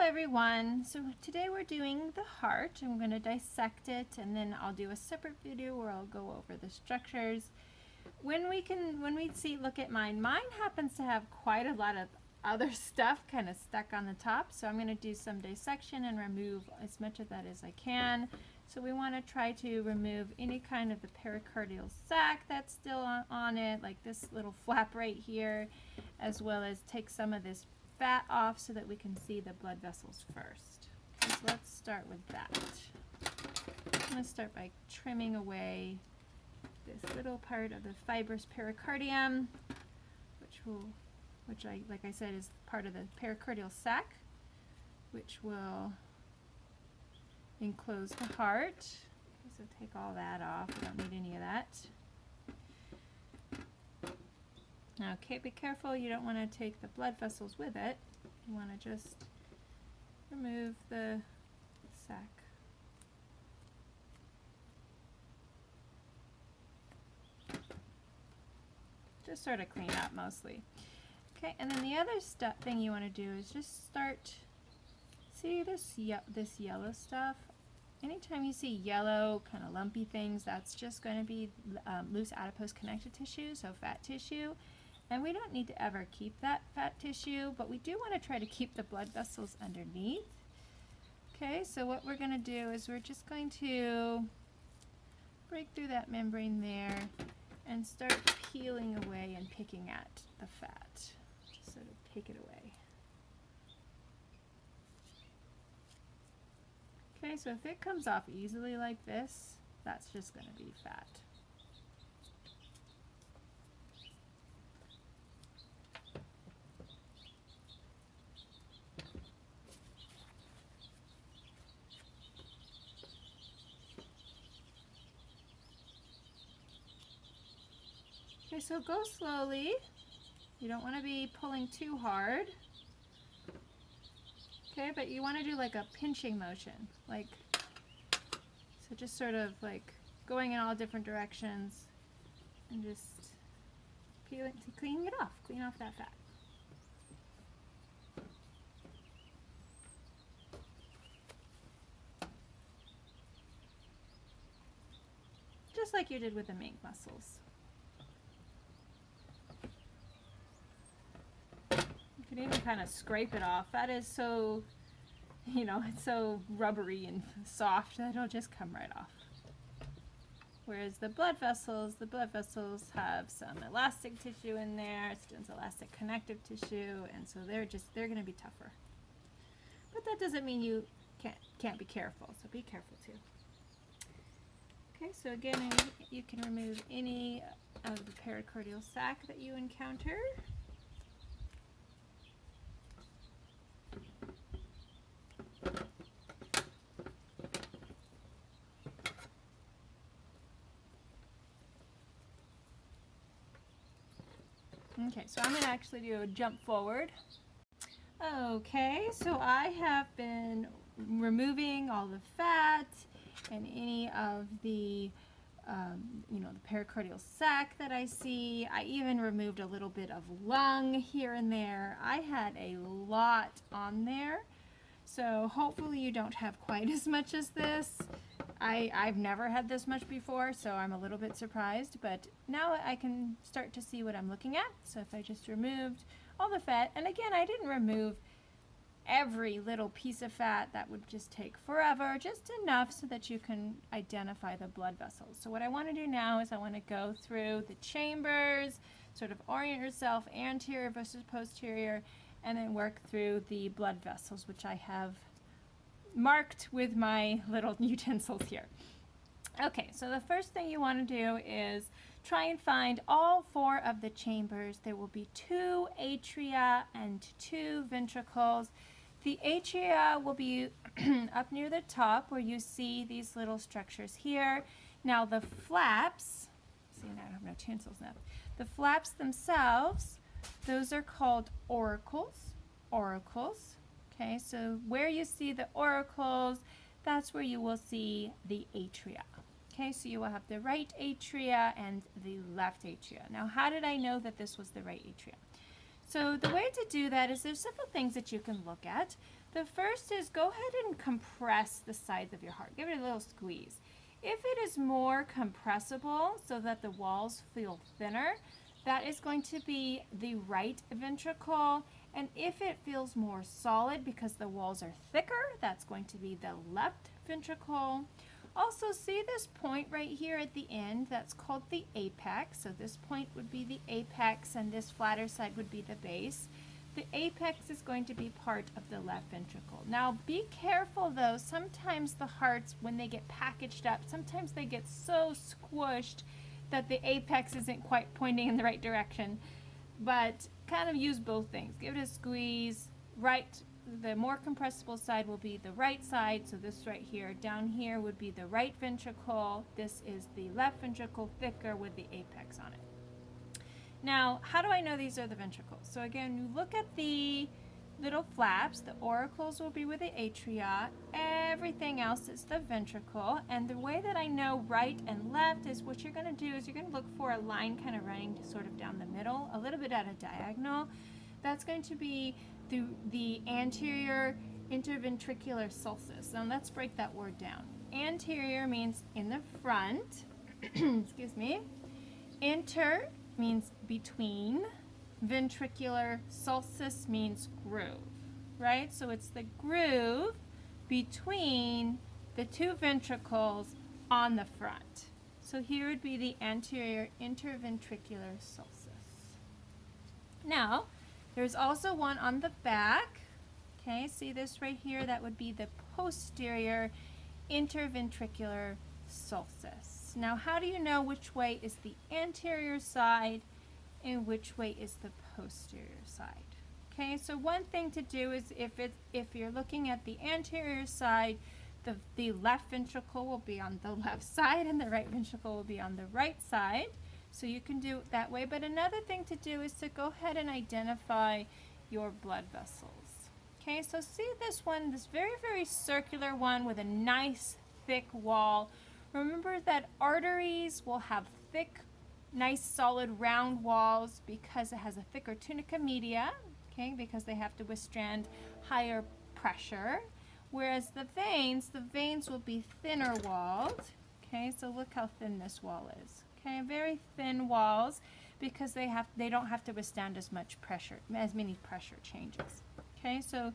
everyone. So today we're doing the heart. I'm going to dissect it, and then I'll do a separate video where I'll go over the structures. When we look at mine happens to have quite a lot of other stuff kind of stuck on the top. So I'm going to do some dissection and remove as much of that as I can. So we want to try to remove any kind of the pericardial sac that's still on it, like this little flap right here, as well as take some of this fat off so that we can see the blood vessels first. Okay, so let's start with that. I'm going to start by trimming away this little part of the fibrous pericardium, which like I said, is part of the pericardial sac, which will enclose the heart. Okay, so take all that off. We don't need any of that. Okay, be careful, you don't want to take the blood vessels with it. You want to just remove the sac. Just sort of clean up mostly. Okay, and then the other thing you want to do is just start, see this yellow stuff? Anytime you see yellow, kind of lumpy things, that's just going to be loose adipose connective tissue, so fat tissue. And we don't need to ever keep that fat tissue, but we do want to try to keep the blood vessels underneath. Okay, so what we're going to do is we're just going to break through that membrane there and start peeling away and picking at the fat. Just sort of pick it away. Okay, so if it comes off easily like this, that's just going to be fat. Okay, so go slowly. You don't want to be pulling too hard. Okay, but you want to do like a pinching motion, like, so just sort of like going in all different directions and just cleaning it off, clean off that fat. Just like you did with the mink muscles. You can even kind of scrape it off. That is so, it's so rubbery and soft that it'll just come right off. Whereas the blood vessels have some elastic tissue in there, it's elastic connective tissue, and so they're going to be tougher. But that doesn't mean you can't be careful, so be careful too. Okay, so again, you can remove any of the pericardial sac that you encounter. Okay, so I'm going to actually do a jump forward. Okay, so I have been removing all the fat and any of the, the pericardial sac that I see. I even removed a little bit of lung here and there. I had a lot on there, so hopefully you don't have quite as much as this. I've never had this much before, so I'm a little bit surprised, but now I can start to see what I'm looking at. So if I just removed all the fat, and again, I didn't remove every little piece of fat, that would just take forever, just enough so that you can identify the blood vessels. So what I want to do now is I want to go through the chambers, sort of orient yourself anterior versus posterior, and then work through the blood vessels, which I have marked with my little utensils here. Okay, so the first thing you want to do is try and find all 4 of the chambers. There will be 2 atria and 2 ventricles. The atria will be up near the top where you see these little structures here. Now the flaps, see, now I have no utensils now. The flaps themselves, those are called auricles. Okay, so where you see the auricles, that's where you will see the atria. Okay, so you will have the right atria and the left atria. Now, how did I know that this was the right atria? So the way to do that is there's several things that you can look at. The first is go ahead and compress the sides of your heart. Give it a little squeeze. If it is more compressible so that the walls feel thinner, that is going to be the right ventricle. And if it feels more solid because the walls are thicker, that's going to be the left ventricle. Also, see this point right here at the end? That's called the apex. So this point would be the apex and this flatter side would be the base. The apex is going to be part of the left ventricle. Now be careful though, sometimes the hearts, when they get packaged up, sometimes they get so squished that the apex isn't quite pointing in the right direction. But kind of use both things. Give it a squeeze. Right, the more compressible side will be the right side, so this right here. Down here would be the right ventricle. This is the left ventricle, thicker with the apex on it. Now, how do I know these are the ventricles? So again, you look at the little flaps. The auricles will be with the atria. Everything else is the ventricle. And the way that I know right and left is what you're going to do is you're going to look for a line kind of running sort of down the middle, a little bit at a diagonal. That's going to be the anterior interventricular solstice. Now let's break that word down. Anterior means in the front. Excuse me. Inter means between. Ventricular, solstice means groove, right? So it's the groove between the two ventricles on the front. So here would be the anterior interventricular solstice. Now, there's also one on the back. Okay, see this right here? That would be the posterior interventricular solstice. Now, how do you know which way is the anterior side and which way is the posterior side? Okay, so one thing to do is if you're looking at the anterior side, the left ventricle will be on the left side and the right ventricle will be on the right side. So you can do it that way. But another thing to do is to go ahead and identify your blood vessels. Okay, so see this one, this very, very circular one with a nice thick wall. Remember that arteries will have thick, nice solid round walls because it has a thicker tunica media, okay, because they have to withstand higher pressure. Whereas the veins will be thinner walled. Okay, so look how thin this wall is. Okay, very thin walls because they don't have to withstand as much pressure, as many pressure changes. Okay, so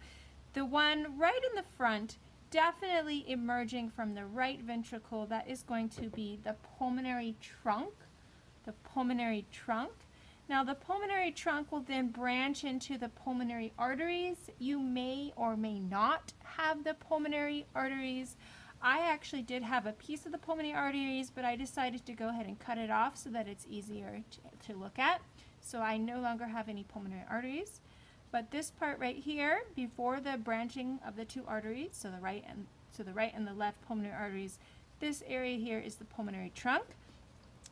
the one right in the front, definitely emerging from the right ventricle, that is going to be the pulmonary trunk. The pulmonary trunk. Now the pulmonary trunk will then branch into the pulmonary arteries. You may or may not have the pulmonary arteries. I actually did have a piece of the pulmonary arteries, but I decided to go ahead and cut it off so that it's easier to look at. So I no longer have any pulmonary arteries. But this part right here, before the branching of the two arteries, so the right and the left pulmonary arteries, this area here is the pulmonary trunk.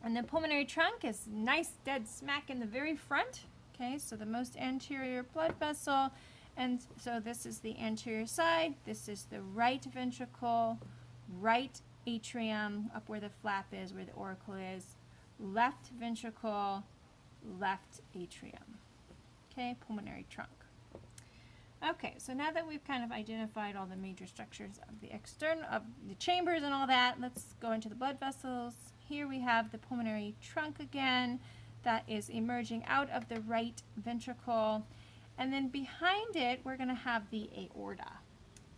And the pulmonary trunk is nice dead smack in the very front. Okay, so the most anterior blood vessel. And so this is the anterior side. This is the right ventricle, right atrium, up where the flap is, where the auricle is, left ventricle, left atrium. Okay, pulmonary trunk. Okay, so now that we've kind of identified all the major structures of the chambers and all that, let's go into the blood vessels. Here we have the pulmonary trunk again that is emerging out of the right ventricle. And then behind it, we're going to have the aorta.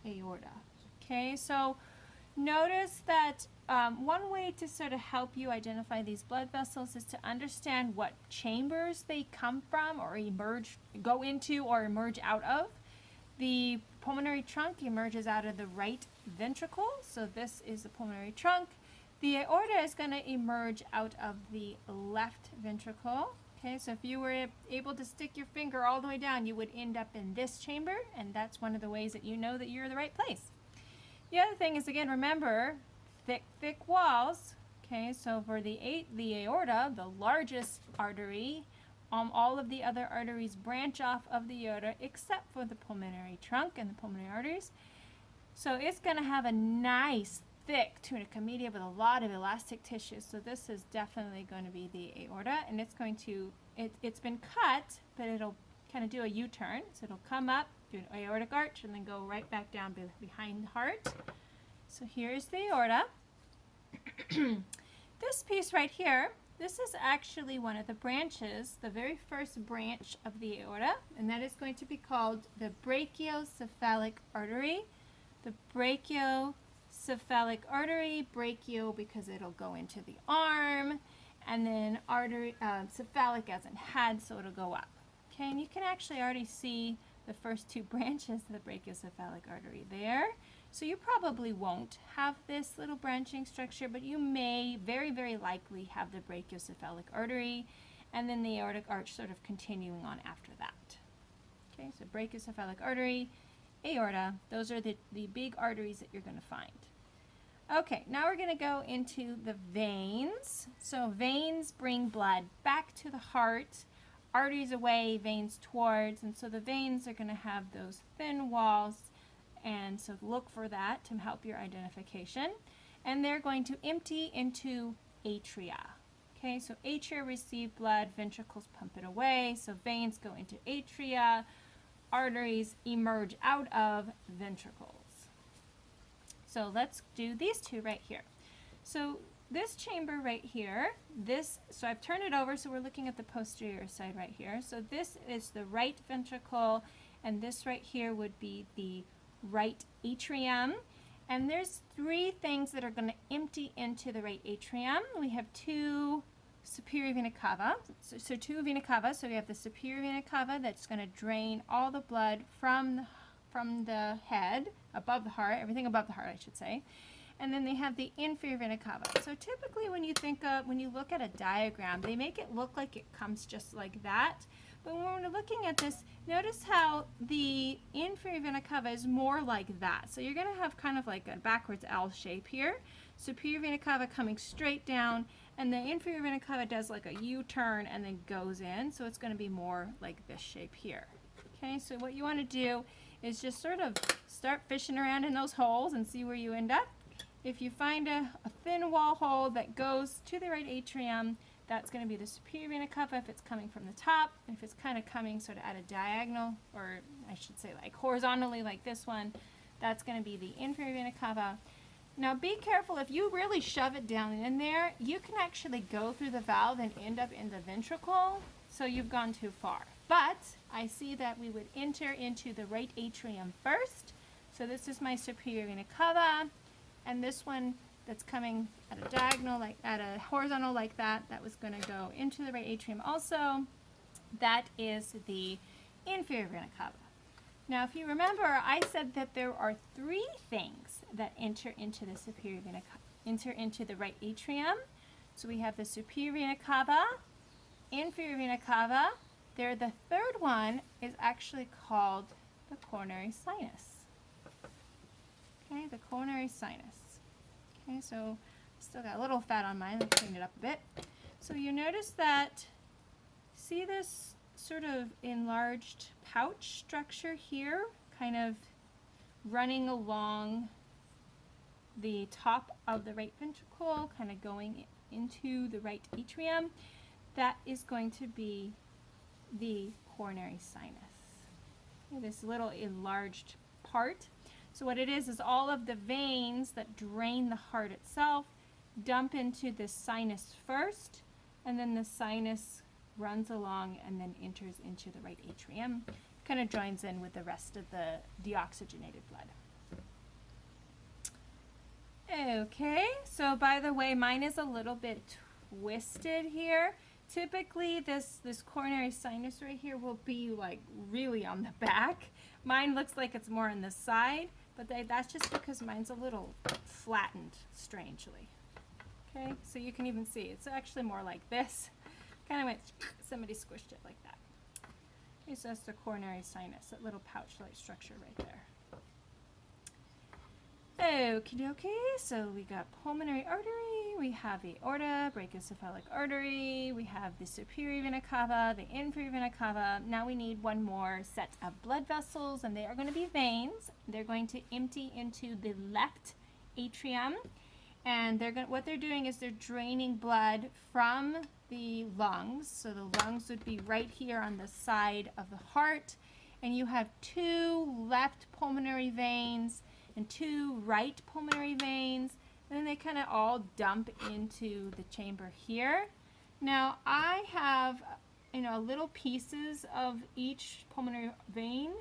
Aorta. Okay, so notice that one way to sort of help you identify these blood vessels is to understand what chambers they come from or go into or emerge out of. The pulmonary trunk emerges out of the right ventricle, so this is the pulmonary trunk. The aorta is going to emerge out of the left ventricle. Okay, so if you were able to stick your finger all the way down, you would end up in this chamber, and that's one of the ways that you know that you're in the right place. The other thing is, again, remember, thick walls. Okay, so for the aorta, the largest artery, all of the other arteries branch off of the aorta except for the pulmonary trunk and the pulmonary arteries. So it's going to have a nice thick tunica media with a lot of elastic tissue. So this is definitely going to be the aorta, and it's been cut, but kind of do a U-turn. So it'll come up, do an aortic arch, and then go right back down behind the heart. So here's the aorta. This piece right here, this is actually one of the branches, the very first branch of the aorta, and that is going to be called the brachiocephalic artery. The brachiocephalic artery, brachio because it'll go into the arm, and then artery, cephalic as in head, so it'll go up. Okay, and you can actually already see the first two branches of the brachiocephalic artery there. So you probably won't have this little branching structure, but you may very, very likely have the brachiocephalic artery and then the aortic arch sort of continuing on after that. Okay, so brachiocephalic artery, aorta, those are the big arteries that you're going to find. Okay, now we're going to go into the veins. So veins bring blood back to the heart, arteries away, veins towards, and so the veins are going to have those thin walls, and so look for that to help your identification. And they're going to empty into atria. Okay, so atria receive blood, ventricles pump it away, so veins go into atria, arteries emerge out of ventricles. So let's do these two right here. So this chamber right here, so I've turned it over, so we're looking at the posterior side right here. So this is the right ventricle, and this right here would be the right atrium. And there's three things that are going to empty into the right atrium. We have two superior vena cava, so two vena cava. So we have the superior vena cava that's going to drain all the blood from the head, above the heart, everything above the heart, I should say. And then they have the inferior vena cava. So typically when you look at a diagram, they make it look like it comes just like that. But when we're looking at this, notice how the inferior vena cava is more like that. So you're going to have kind of like a backwards L shape here. Superior vena cava coming straight down, and the inferior vena cava does like a U-turn and then goes in. So it's going to be more like this shape here. Okay, so what you want to do is just sort of start fishing around in those holes and see where you end up. If you find a thin wall hole that goes to the right atrium, that's going to be the superior vena cava if it's coming from the top. And if it's kind of coming sort of at a diagonal, or I should say like horizontally like this one, that's going to be the inferior vena cava. Now be careful, if you really shove it down in there, you can actually go through the valve and end up in the ventricle, so you've gone too far. But I see that we would enter into the right atrium first. So this is my superior vena cava, and this one that's coming at a diagonal, like at a horizontal like that, that was going to go into the right atrium also. That is the inferior vena cava. Now if you remember, I said that there are three things that enter into the superior vena cava, enter into the right atrium. So we have the superior vena cava, inferior vena cava. There, the third one is actually called the coronary sinus. Okay, the coronary sinus. Okay, so still got a little fat on mine. Let's clean it up a bit. So you notice that, see this sort of enlarged pouch structure here, kind of running along the top of the right ventricle, kind of going into the right atrium. That is going to be the coronary sinus. Okay, this little enlarged part. So what it is all of the veins that drain the heart itself dump into this sinus first, and then the sinus runs along and then enters into the right atrium, kind of joins in with the rest of the deoxygenated blood. Okay, so by the way, mine is a little bit twisted here. Typically this coronary sinus right here will be like really on the back. Mine looks like it's more on the side, but that's just because mine's a little flattened strangely. Okay, so you can even see it's actually more like this. Kind of went, somebody squished it like that. Okay, so that's the coronary sinus, that little pouch-like structure right there. Okie dokie, so we got pulmonary artery, we have the aorta, brachiocephalic artery, we have the superior vena cava, the inferior vena cava. Now we need one more set of blood vessels, and they are going to be veins. They're going to empty into the left atrium, And what they're doing is they're draining blood from the lungs. So the lungs would be right here on the side of the heart, and you have two left pulmonary veins and two right pulmonary veins, and then they kind of all dump into the chamber here. Now I have, little pieces of each pulmonary vein,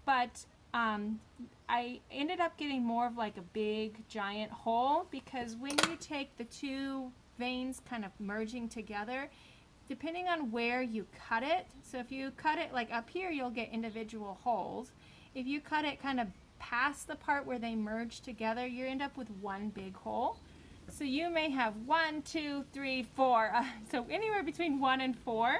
but I ended up getting more of like a big giant hole, because when you take the two veins kind of merging together, depending on where you cut it, so if you cut it like up here, you'll get individual holes. If you cut it kind of past the part where they merge together, you end up with one big hole. So you may have 1, 2, 3, 4, so anywhere between 1 and 4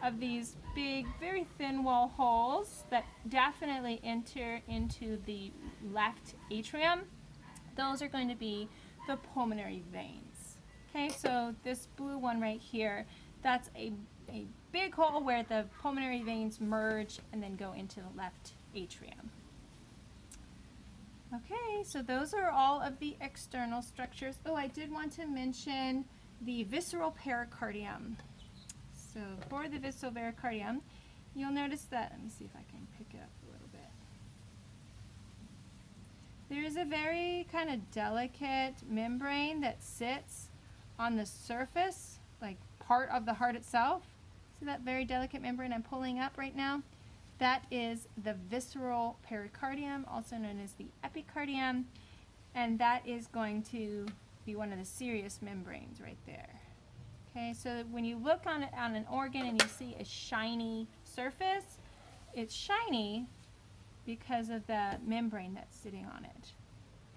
of these big, very thin wall holes that definitely enter into the left atrium. Those are going to be the pulmonary veins. Okay, so this blue one right here, that's a big hole where the pulmonary veins merge and then go into the left atrium. Okay, so those are all of the external structures. Oh, I did want to mention the visceral pericardium. So for the visceral pericardium, you'll notice that, let me see if I can pick it up a little bit. There is a very kind of delicate membrane that sits on the surface, like part of the heart itself. See that very delicate membrane I'm pulling up right now? That is the visceral pericardium, also known as the epicardium, and that is going to be one of the serous membranes right there. Okay, so when you look on an organ and you see a shiny surface, it's shiny because of the membrane that's sitting on it.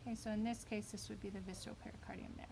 Okay, so in this case, this would be the visceral pericardium there.